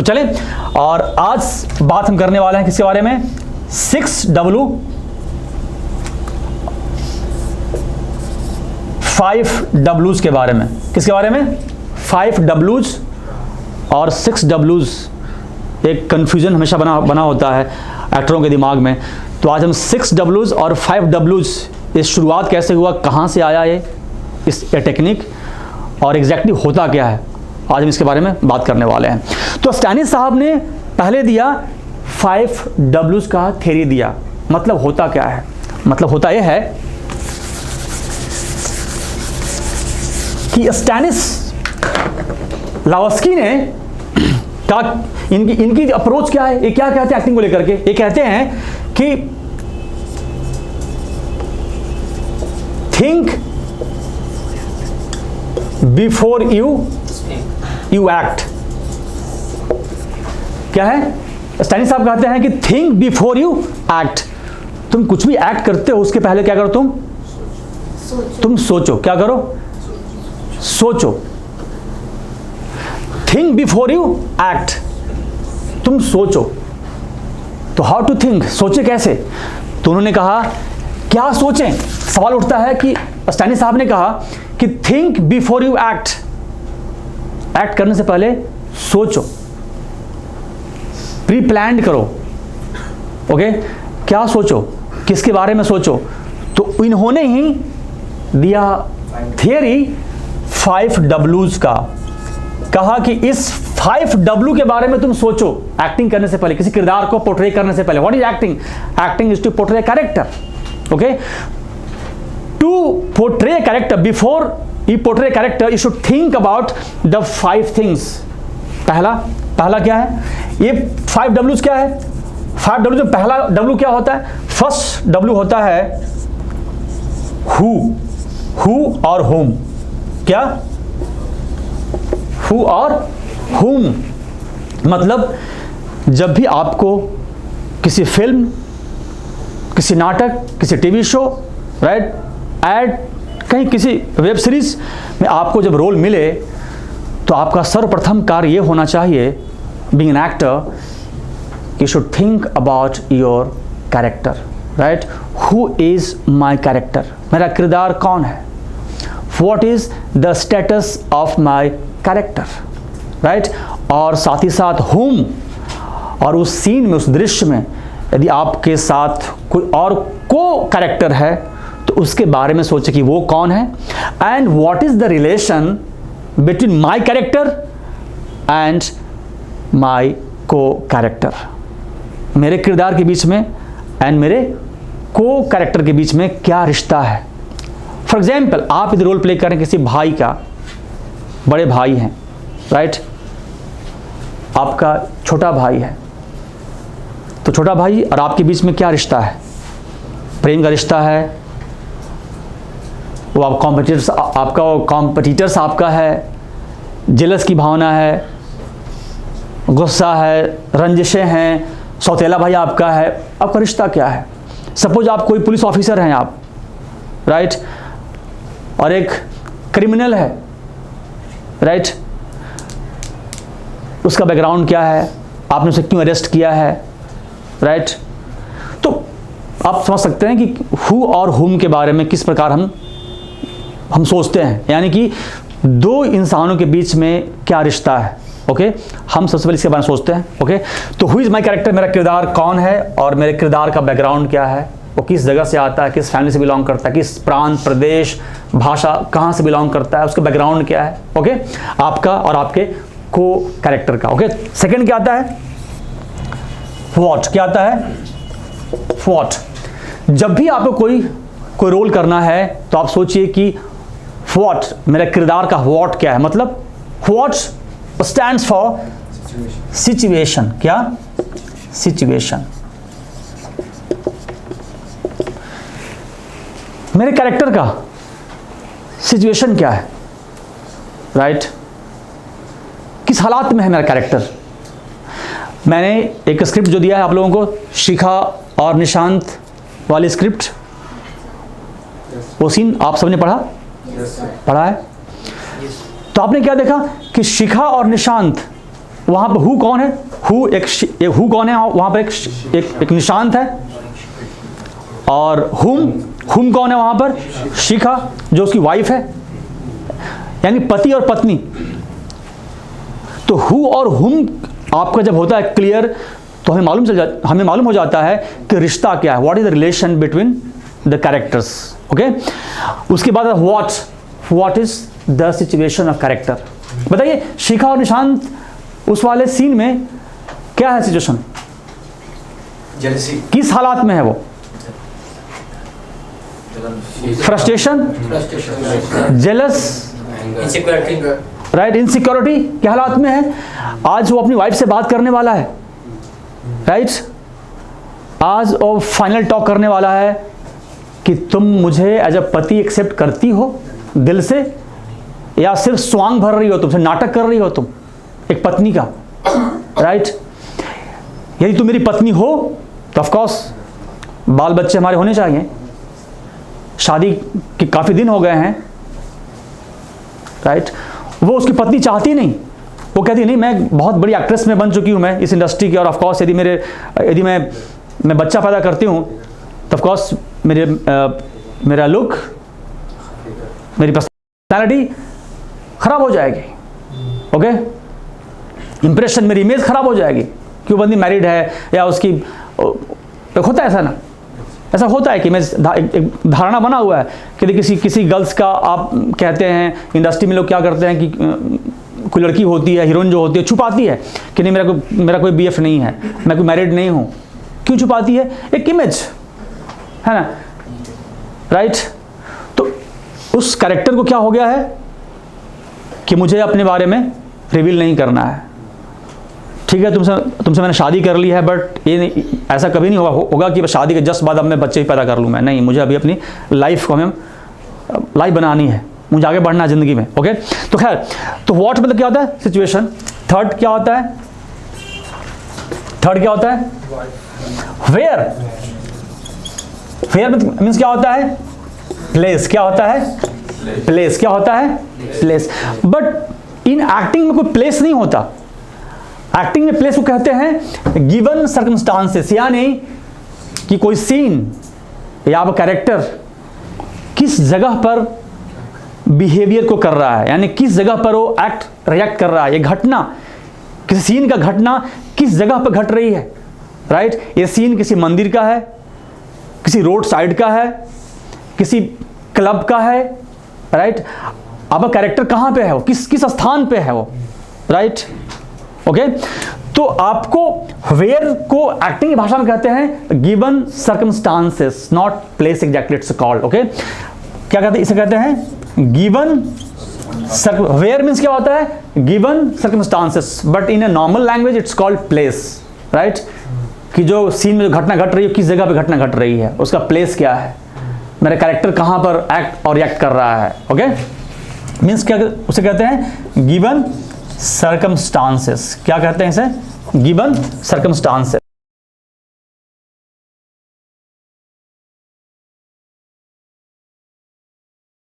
तो चलें, और आज बात हम करने वाले हैं किसके बारे में? 6W 5Ws के बारे में। किसके बारे में? 5Ws और 6Ws। एक कंफ्यूजन हमेशा बना होता है एक्टरों के दिमाग में। तो आज हम 6Ws और 5Ws, इस शुरुआत कैसे हुआ, कहाँ से आया ये टेक्निक, और एग्जैक्टली होता क्या है, आज हम इसके बारे में बात करने वाले हैं। तो स्टैनिस साहब ने पहले दिया 5Ws का थ्योरी दिया। मतलब होता क्या है? मतलब होता यह है कि स्टैनिस्लावस्की ने का इनकी अप्रोच क्या है, ये क्या कहते हैं एक्टिंग को लेकर के? ये कहते हैं कि थिंक बिफोर यू एक्ट। क्या है? स्टैनिस साहब कहते हैं कि थिंक बिफोर यू एक्ट। तुम कुछ भी एक्ट करते हो उसके पहले क्या करो? तुम सोचो। क्या करो? सोचो। थिंक बिफोर यू एक्ट, तुम सोचो। तो हाउ टू थिंक, सोचे कैसे? तो उन्होंने कहा क्या सोचें? सवाल उठता है कि स्टैनिस साहब ने कहा कि think before you act, act करने से पहले सोचो, प्री प्लान्ड करो। ओके, क्या सोचो, किसके बारे में सोचो? तो इन्होंने ही दिया थियरी 5Ws का। कहा कि इस 5W के बारे में तुम सोचो एक्टिंग करने से पहले, किसी किरदार को पोर्ट्रे करने से पहले। What is acting? Acting is to portray character. Okay, to portray character, before you portray character you should think about the 5 things. पहला क्या है? ये 5Ws क्या है? 5W में पहला W क्या होता है? फर्स्ट W होता है हु और होम। क्या? हु और whom। मतलब जब भी आपको किसी फिल्म, किसी नाटक, किसी टीवी शो, राइट, एड, कहीं किसी वेब सीरीज में आपको जब रोल मिले, तो आपका सर्वप्रथम कार्य ये होना चाहिए, being an actor, you should think about your character, right. Who is my character? मेरा किरदार कौन है? What is the status of my character, right. और साथ ही साथ whom, और उस सीन में, उस दृश्य में यदि आपके साथ कोई और को कैरेक्टर है तो उसके बारे में सोचे कि वो कौन है। And what is the relation between my character and my को कैरेक्टर, मेरे किरदार के बीच में एंड मेरे को कैरेक्टर के बीच में क्या रिश्ता है। फॉर एग्जाम्पल, आप यदि रोल प्ले करें किसी भाई का, बड़े भाई हैं, राइट, आपका छोटा भाई है, तो छोटा भाई और आपके बीच में क्या रिश्ता है? प्रेम का रिश्ता है, वो आप कॉम्पिटिटर्स, आपका वो कॉम्पिटिटर्स आपका है, जेलस की भावना है, गुस्सा है, रंजिशें हैं, सौतेला भाई आपका है। आपका रिश्ता क्या है? सपोज आप कोई पुलिस ऑफिसर हैं आप, राइट, और एक क्रिमिनल है, राइट, उसका बैकग्राउंड क्या है, आपने उसे क्यों अरेस्ट किया है, राइट। तो आप समझ सकते हैं कि हु और हुम के बारे में किस प्रकार हम सोचते हैं, यानी कि दो इंसानों के बीच में क्या रिश्ता है। ओके, हम सबसे पहले इसके बारे में सोचते हैं। ओके, तो हु इज माई कैरेक्टर, मेरा किरदार कौन है और मेरे किरदार का बैकग्राउंड क्या है, वो किस जगह से आता है, किस फैमिली से बिलोंग करता है, किस प्रांत, प्रदेश, भाषा, कहाँ से बिलोंग करता है, उसका बैकग्राउंड क्या है। ओके, आपका और आपके को कैरेक्टर का। ओके, सेकंड क्या आता है? व्हाट। क्या आता है? व्हाट। जब भी आपको कोई रोल करना है तो आप सोचिए कि व्हाट, मेरा किरदार का व्हाट क्या है। मतलब व्हाट स्टैंड्स फॉर सिचुएशन। क्या? सिचुएशन। मेरे कैरेक्टर का सिचुएशन क्या है, राइट, किस हालात में है मेरा कैरेक्टर। मैंने एक स्क्रिप्ट जो दिया है आप लोगों को, शिखा और निशांत वाली स्क्रिप्ट, वो सीन आप सबने पढ़ा है। तो आपने क्या देखा कि शिखा और निशांत वहाँ पर हु कौन है? हु एक हु कौन है? वहाँ पर एक निशांत है। और हुम कौन है वहाँ पर? शिखा, जो उसकी वाइफ है, यानी पति और पत्नी। तो हु और हुम आपका जब होता है क्लियर, तो हमें मालूम हो जाता है कि रिश्ता क्या है, what is the relation between the characters. Okay, उसके बाद what is the situation of character. बताइए, शिखा और निशांत उस वाले सीन में क्या है सिचुएशन? जेलसी। किस हालात में है वो? फ्रस्ट्रेशन, जेलस, राइट, इनसिक्योरिटी के हालात में है। आज वो अपनी वाइफ से बात करने वाला है, राइट, आज वो फाइनल टॉक करने वाला है कि तुम मुझे एज अ पति एक्सेप्ट करती हो दिल से, या सिर्फ स्वांग भर रही हो, तुमसे नाटक कर रही हो तुम एक पत्नी का, राइट। यदि तुम मेरी पत्नी हो तो ऑफ कोर्स बाल बच्चे हमारे होने चाहिए, शादी के काफ़ी दिन हो गए हैं, राइट। वो उसकी पत्नी चाहती नहीं, वो कहती नहीं मैं बहुत बड़ी एक्ट्रेस में बन चुकी हूँ मैं इस इंडस्ट्री की, और ऑफ कोर्स यदि मैं बच्चा पैदा करती हूँ तो ऑफ कोर्स मेरा लुक, मेरी पर्सनैलिटी खराब हो जाएगी। ओके, इंप्रेशन, मेरी इमेज खराब हो जाएगी कि वो बंदी मैरिड है, या उसकी होता है ऐसा ना, ऐसा होता है कि एक धारणा बना हुआ है कि किसी गर्ल्स का आप कहते हैं, इंडस्ट्री में लोग क्या करते हैं कि कोई लड़की होती है, हीरोइन जो होती है, छुपाती है कि नहीं मेरा कोई बीएफ नहीं है, मैं कोई मैरिड नहीं हूँ। क्यों छुपाती है? एक इमेज है ना, राइट। तो उस कैरेक्टर को क्या हो गया है कि मुझे अपने बारे में रिवील नहीं करना है। ठीक है, तुमसे मैंने शादी कर ली है, बट ये नहीं, ऐसा कभी नहीं होगा कि शादी के जस्ट बाद अब मैं बच्चे ही पैदा कर लूँ मैं, नहीं, मुझे अभी अपनी लाइफ को हमें लाइफ बनानी है, मुझे आगे बढ़ना है ज़िंदगी में। ओके, तो खैर, तो व्हाट मतलब क्या होता है? सिचुएशन। थर्ड क्या होता है? वेयर मीन्स क्या होता है? प्लेस। क्या होता है? प्लेस। क्या होता है? प्लेस। बट इन एक्टिंग में कोई प्लेस नहीं होता। एक्टिंग में प्लेस को कहते हैं गिवन सर्कमस्टांसेस, यानी कि कोई सीन या कैरेक्टर किस जगह पर बिहेवियर को कर रहा है, यानी किस जगह पर वो रिएक्ट कर रहा है। ये घटना, किसी सीन का घटना किस जगह पर घट रही है, राइट। ये सीन किसी मंदिर का है, किसी रोड साइड का है, किसी क्लब का है, राइट। अब कैरेक्टर कहाँ पे है वो, किस स्थान पे है वो, राइट। ओके, तो आपको वेयर को एक्टिंग की भाषा में कहते हैं given circumstances, not place exactly, it's called. Okay, क्या कहते हैं? इसे कहते हैं गिवन। वेयर मीन्स क्या होता है? Given circumstances, but in a normal language it's called place, right. कि जो सीन में घटना घट रही है, किस जगह पे घटना घट रही है, उसका प्लेस क्या है, मेरा कैरेक्टर कहाँ पर एक्ट और रिएक्ट कर रहा है। ओके, मीन्स क्या उसे कहते हैं गिवन सर्कमस्टांसेस। क्या कहते हैं इसे? Given circumstances.